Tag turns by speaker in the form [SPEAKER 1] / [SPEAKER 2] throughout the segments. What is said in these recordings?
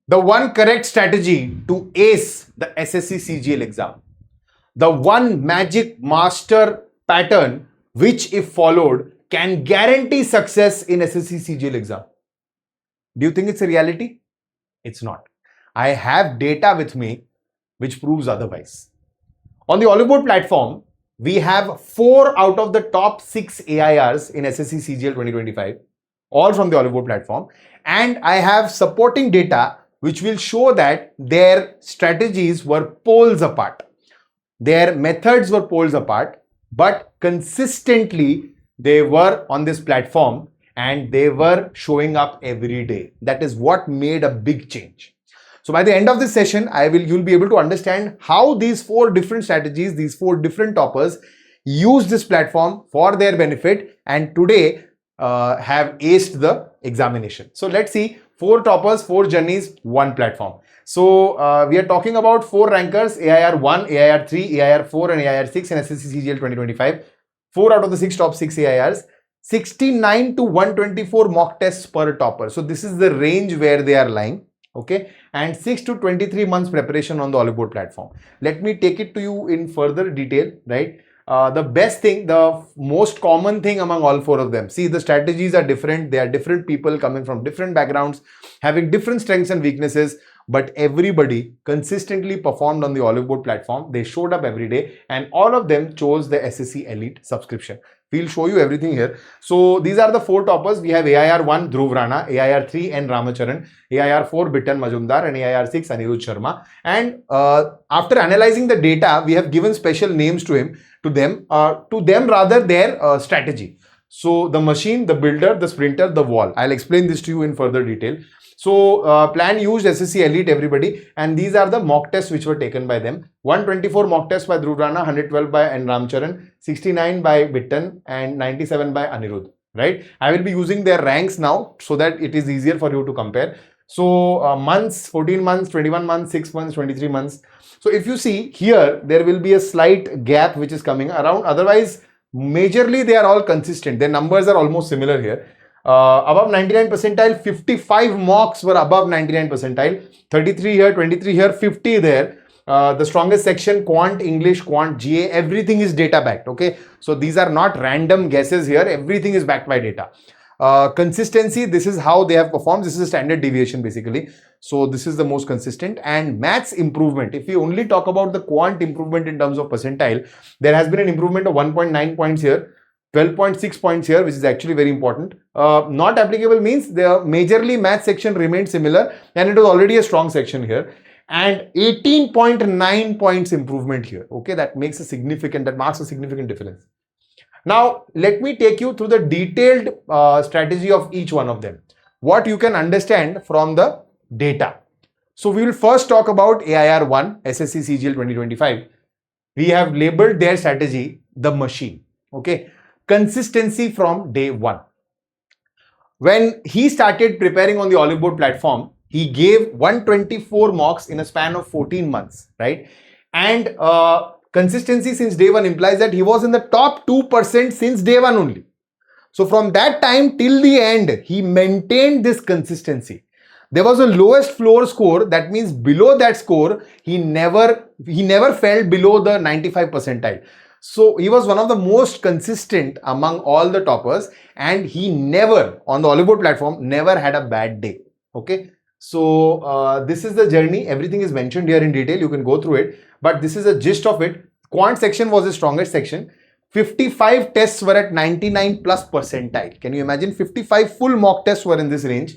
[SPEAKER 1] The one correct strategy to ace the SSC CGL exam. The one magic master pattern which, if followed, can guarantee success in SSC CGL exam. Do you think it's a reality? It's not. I have data with me which proves otherwise. On the Oliveboard platform, we have 4 out of the top 6 AIRs in SSC CGL 2025, all from the Oliveboard platform. And I have supporting data which will show that their strategies were poles apart. Their methods were poles apart, but consistently they were on this platform and they were showing up every day. That is what made a big change. So by the end of this session, you'll be able to understand how these 4 different strategies, these 4 different toppers use this platform for their benefit and today have aced the examination. So let's see, 4 toppers, 4 journeys, 1 platform. So we are talking about 4 rankers, AIR 1, AIR 3, AIR 4 and AIR 6 in SSC CGL 2025. 4 out of the 6 top 6 AIRs. 69 to 124 mock tests per topper. So this is the range where they are lying. Okay, and 6 to 23 months preparation on the Oliveboard platform. Let me take it to you in further detail, right? The best thing, the most common thing among all 4 of them, see, the strategies are different. They are different people coming from different backgrounds, having different strengths and weaknesses, but everybody consistently performed on the Oliveboard platform. They showed up every day and all of them chose the SSC Elite subscription. We'll show you everything here. So these are the 4 toppers. We have AIR 1 Dhruv Rana, AIR 3 N Ramacharan, AIR 4 Bitan Majumdar and AIR 6 Anirudh Sharma. And after analyzing the data, we have given special names to them their strategy. So the machine, the builder, the sprinter, the wall. I'll explain this to you in further detail. So plan used SSC Elite, everybody, and these are the mock tests which were taken by them. 124 mock tests by Dhruv Rana, 112 by N Ramcharan, 69 by Bitan and 97 by Anirudh, right? I will be using their ranks now so that it is easier for you to compare. So months, 14 months, 21 months, 6 months, 23 months. So if you see here, there will be a slight gap which is coming around. Otherwise, majorly they are all consistent. Their numbers are almost similar here. Above 99 percentile, 55 mocks were above 99 percentile, 33 here, 23 here, 50 there. The strongest section, quant, English, quant, GA, everything is data backed. Okay, so these are not random guesses here, everything is backed by data. Consistency, this is how they have performed. This is a standard deviation basically. So this is the most consistent. And maths improvement, if we only talk about the quant improvement in terms of percentile, there has been an improvement of 1.9 points here, 12.6 points here, which is actually very important. Not applicable means the majorly math section remained similar and it was already a strong section here. And 18.9 points improvement here. Okay, that marks a significant difference. Now, let me take you through the detailed strategy of each one of them. What you can understand from the data. So we will first talk about AIR 1, SSC CGL 2025. We have labeled their strategy, the machine. Okay. Consistency from day 1. When he started preparing on the Oliveboard platform, he gave 124 mocks in a span of 14 months, right? And consistency since day 1 implies that he was in the top 2% since day 1 only. So from that time till the end, he maintained this consistency. There was a lowest floor score, that means below that score, he never fell below the 95 percentile. So he was one of the most consistent among all the toppers and he never, on the Oliveboard platform, never had a bad day. Okay. So this is the journey. Everything is mentioned here in detail. You can go through it, but this is a gist of it. Quant section was the strongest section. 55 tests were at 99 plus percentile. Can you imagine? 55 full mock tests were in this range.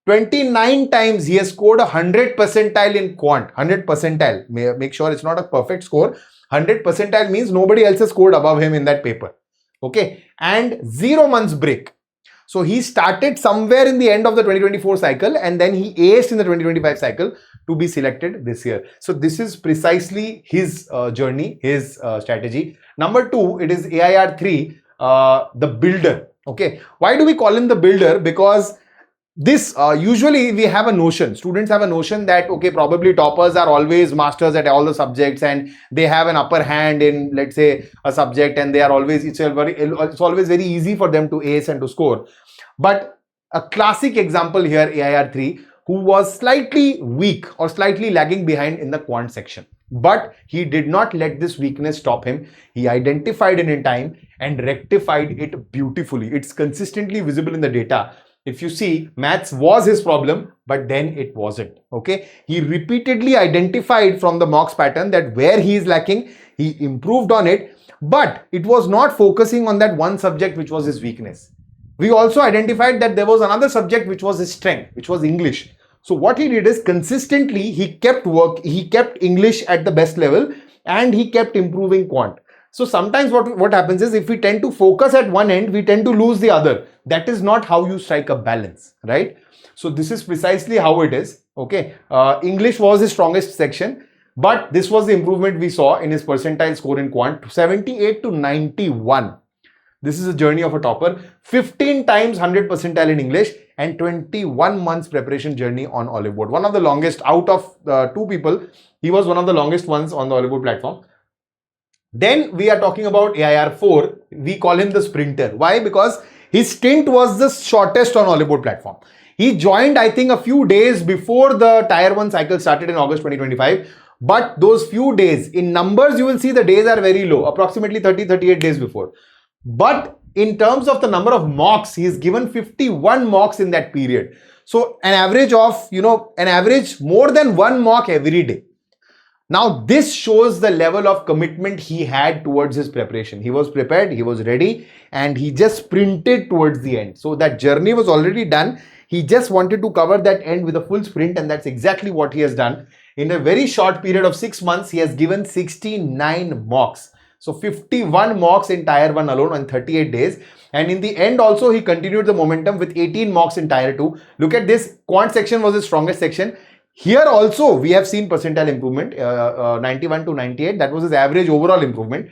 [SPEAKER 1] 29 times he has scored 100 percentile in quant. 100 percentile. Make sure it's not a perfect score. 100 percentile means nobody else has scored above him in that paper. Okay. And 0 months break. So he started somewhere in the end of the 2024 cycle and then he aced in the 2025 cycle to be selected this year. So this is precisely his journey, his strategy. Number 2, it is AIR 3, the builder. Okay. Why do we call him the builder? Because this usually we have a notion, students have a notion that okay, probably toppers are always masters at all the subjects and they have an upper hand in, let's say, a subject, and they are always, it's always very easy for them to ace and to score. But a classic example here, AIR 3, who was slightly weak or slightly lagging behind in the quant section. But he did not let this weakness stop him. He identified it in time and rectified it beautifully. It's consistently visible in the data. If you see, maths was his problem, but then it wasn't. Okay. He repeatedly identified from the mocks pattern that where he is lacking, he improved on it, but it was not focusing on that one subject which was his weakness. We also identified that there was another subject which was his strength, which was English. So what he did is consistently he kept English at the best level and he kept improving quant. So sometimes what happens is if we tend to focus at one end, we tend to lose the other. That is not how you strike a balance, right? So this is precisely how it is. Okay, English was his strongest section, but this was the improvement we saw in his percentile score in quant, 78 to 91. This is a journey of a topper, 15 times 100 percentile in English and 21 months preparation journey on Oliveboard. One of the longest out of two people, he was one of the longest ones on the Oliveboard platform. Then we are talking about AIR 4. We call him the sprinter. Why? Because his stint was the shortest on Oliveboard platform. He joined, I think, a few days before the Tier 1 cycle started in August 2025. But those few days, in numbers, you will see the days are very low, approximately 30-38 days before. But in terms of the number of mocks, he is given 51 mocks in that period. So an average of, more than one mock every day. Now, this shows the level of commitment he had towards his preparation. He was prepared, he was ready, and he just sprinted towards the end. So that journey was already done. He just wanted to cover that end with a full sprint, and that's exactly what he has done. In a very short period of 6 months, he has given 69 mocks. So 51 mocks in Tier 1 alone on 38 days. And in the end also, he continued the momentum with 18 mocks in Tier 2. Look at this, quant section was his strongest section. Here also, we have seen percentile improvement, 91 to 98. That was his average overall improvement.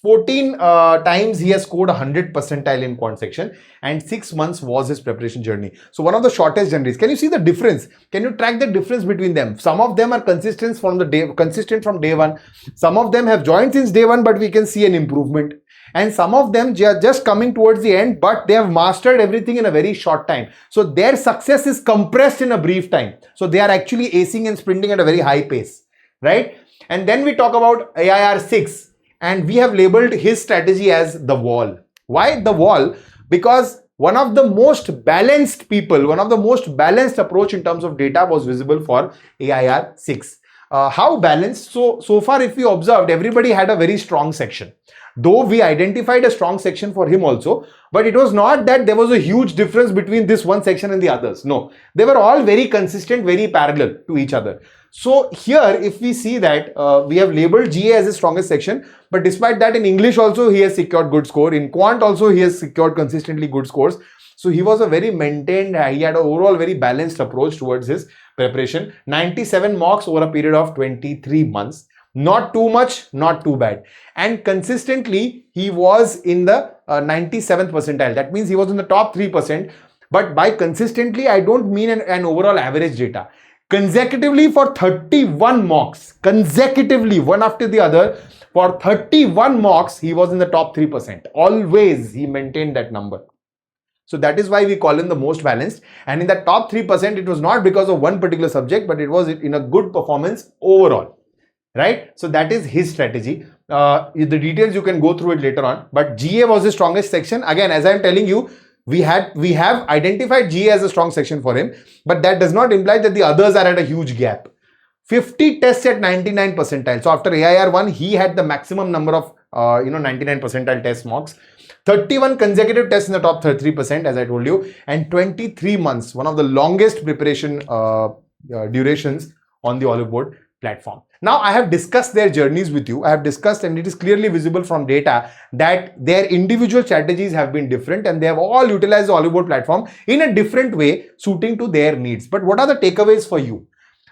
[SPEAKER 1] 14 times he has scored 100 percentile in quant section, and 6 months was his preparation journey. So one of the shortest journeys. Can you see the difference? Can you track the difference between them? Some of them are consistent from day one. Some of them have joined since day one, but we can see an improvement. And some of them are just coming towards the end, but they have mastered everything in a very short time. So their success is compressed in a brief time. So they are actually acing and sprinting at a very high pace, right? And then we talk about AIR 6. And we have labeled his strategy as the wall. Why the wall? Because one of the most balanced people, one of the most balanced approach in terms of data was visible for AIR 6. How balanced? So far, if we observed, everybody had a very strong section. Though we identified a strong section for him also, but it was not that there was a huge difference between this one section and the others. No, they were all very consistent, very parallel to each other. So here, if we see that we have labeled GA as his strongest section, but despite that in English also he has secured good score. In quant also he has secured consistently good scores. So he was a very maintained, he had an overall very balanced approach towards his preparation. 97 mocks over a period of 23 months. Not too much, not too bad. And consistently, he was in the 97th percentile. That means he was in the top 3%. But by consistently, I don't mean an overall average data. Consecutively for 31 mocks, consecutively, one after the other, for 31 mocks, he was in the top 3%. Always he maintained that number. So that is why we call him the most balanced. And in the top 3%, it was not because of one particular subject, but it was in a good performance overall. Right? So that is his strategy. The details you can go through it later on. But GA was the strongest section. Again, as I am telling you, we have identified GA as a strong section for him, but that does not imply that the others are at a huge gap. 50 tests at 99 percentile. So after AIR 1, he had the maximum number of 99 percentile test mocks. 31 consecutive tests in the top 33%, as I told you, and 23 months, one of the longest preparation durations on the Oliveboard platform. Now, I have discussed their journeys with you. I have discussed, and it is clearly visible from data that their individual strategies have been different and they have all utilized the Oliveboard platform in a different way, suiting to their needs. But what are the takeaways for you?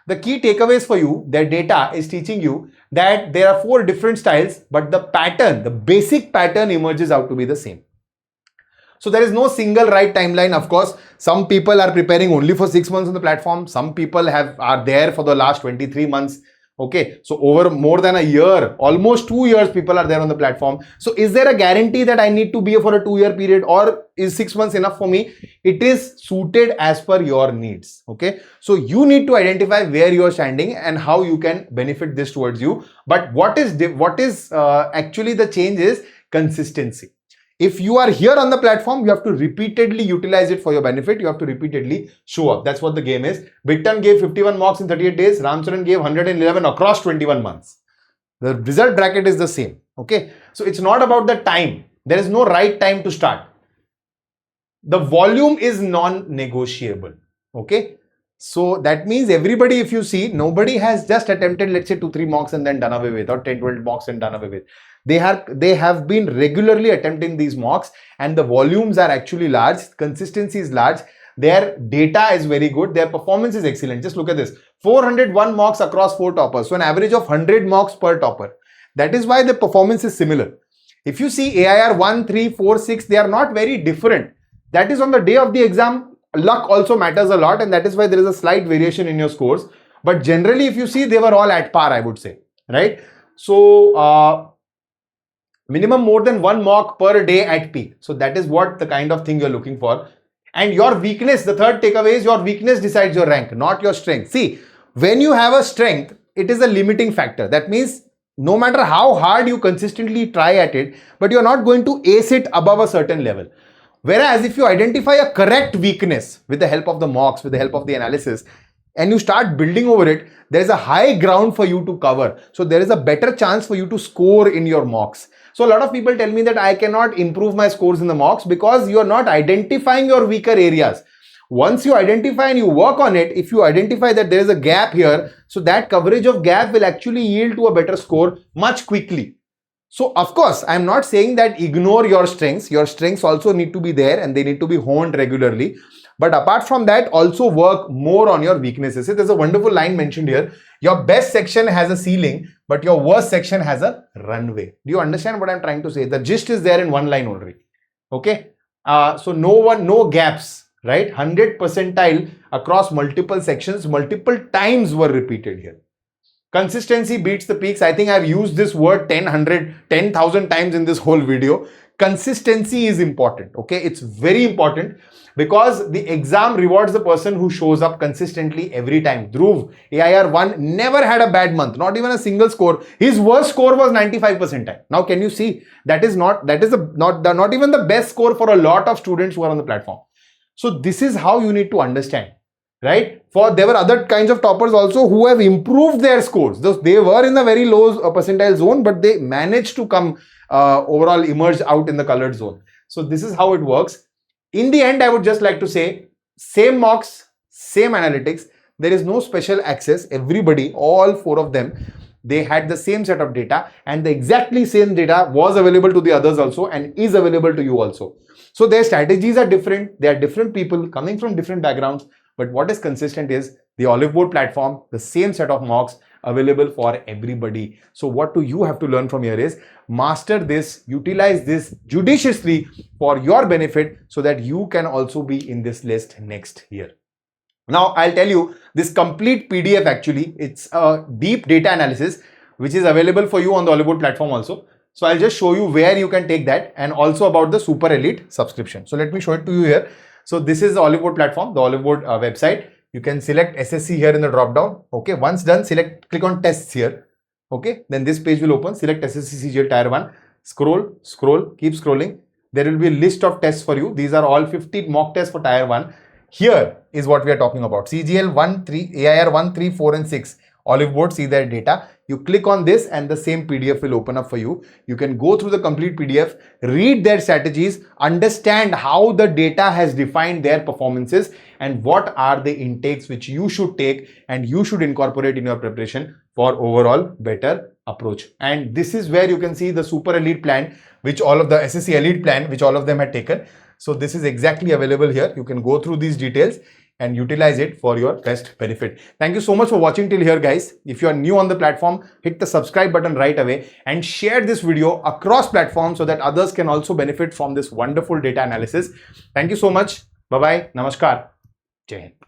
[SPEAKER 1] The key takeaways for you, their data is teaching you that there are 4 different styles, but the pattern, the basic pattern emerges out to be the same. So there is no single right timeline. Of course, some people are preparing only for 6 months on the platform. Some people are there for the last 23 months. Okay, so over more than a year, almost 2 years, people are there on the platform. So is there a guarantee that I need to be for a 2-year period, or is 6 months enough for me? It is suited as per your needs. Okay, so you need to identify where you are standing and how you can benefit this towards you. But what is actually the change is consistency. If you are here on the platform, you have to repeatedly utilize it for your benefit. You have to repeatedly show up. That's what the game is. Bigton gave 51 mocks in 38 days. Ramcharan gave 111 across 21 months. The result bracket is the same. Okay. So it's not about the time. There is no right time to start. The volume is non-negotiable. Okay. So that means everybody, if you see, nobody has just attempted, let's say 2-3 mocks and then done away with, or 10-12 mocks and done away with. They have been regularly attempting these mocks, and the volumes are actually large, consistency is large, their data is very good, their performance is excellent. Just look at this, 401 mocks across 4 toppers, so an average of 100 mocks per topper. That is why the performance is similar. If you see AIR 1, 3, 4, 6, they are not very different. That is on the day of the exam. Luck also matters a lot, and that is why there is a slight variation in your scores. But generally, if you see, they were all at par, I would say, right? So minimum more than 1 mock per day at peak. So that is what the kind of thing you're looking for. And your weakness, the third takeaway is your weakness decides your rank, not your strength. See, when you have a strength, it is a limiting factor. That means no matter how hard you consistently try at it, but you're not going to ace it above a certain level. Whereas if you identify a correct weakness with the help of the mocks, with the help of the analysis, and you start building over it, there is a high ground for you to cover. So there is a better chance for you to score in your mocks. So a lot of people tell me that I cannot improve my scores in the mocks because you are not identifying your weaker areas. Once you identify and you work on it, if you identify that there is a gap here, so that coverage of gap will actually yield to a better score much quickly. So of course, I'm not saying that ignore your strengths. Your strengths also need to be there and they need to be honed regularly. But apart from that, also work more on your weaknesses. See, there's a wonderful line mentioned here. Your best section has a ceiling, but your worst section has a runway. Do you understand what I'm trying to say? The gist is there in one line only. Okay. So no gaps, right? 100 percentile across multiple sections, multiple times were repeated here. Consistency beats the peaks. I think I've used this word 10,000 times in this whole video. Consistency is important. Okay. It's very important because the exam rewards the person who shows up consistently every time. Dhruv, AIR 1, never had a bad month, not even a single score. His worst score was 95 percentile. Now, can you see not even the best score for a lot of students who are on the platform. So this is how you need to understand, right? There were other kinds of toppers also who have improved their scores. They were in the very low percentile zone, but they managed to come overall emerge out in the colored zone. So this is how it works. In the end, I would just like to say, same mocks, same analytics. There is no special access. Everybody, all 4 of them, they had the same set of data, and the exactly same data was available to the others also and is available to you also. So their strategies are different. They are different people coming from different backgrounds. But what is consistent is the Oliveboard platform, the same set of mocks available for everybody. So what do you have to learn from here is master this, utilize this judiciously for your benefit so that you can also be in this list next year. Now, I'll tell you this complete PDF actually, it's a deep data analysis which is available for you on the Oliveboard platform also. So I'll just show you where you can take that and also about the Super Elite subscription. So let me show it to you here. So this is the Oliveboard platform, the Oliveboard website. You can select SSC here in the drop down. Okay, once done, click on tests here. Okay, then this page will open. Select SSC CGL Tier 1. Scroll, keep scrolling. There will be a list of tests for you. These are all 50 mock tests for Tier 1. Here is what we are talking about. CGL 1, 3, AIR 1, 3, 4 and 6. Oliveboard, see their data. You click on this and the same PDF will open up for you. You can go through the complete PDF, read their strategies, understand how the data has defined their performances and what are the intakes which you should take and you should incorporate in your preparation for overall better approach. And this is where you can see the Super Elite plan, which all of the SSC Elite plan, which all of them had taken. So this is exactly available here. You can go through these details and utilize it for your best benefit. Thank you so much for watching till here, guys. If you are new on the platform, hit the subscribe button right away and share this video across platforms so that others can also benefit from this wonderful data analysis. Thank you so much. Bye-bye. Namaskar. Jai Hind.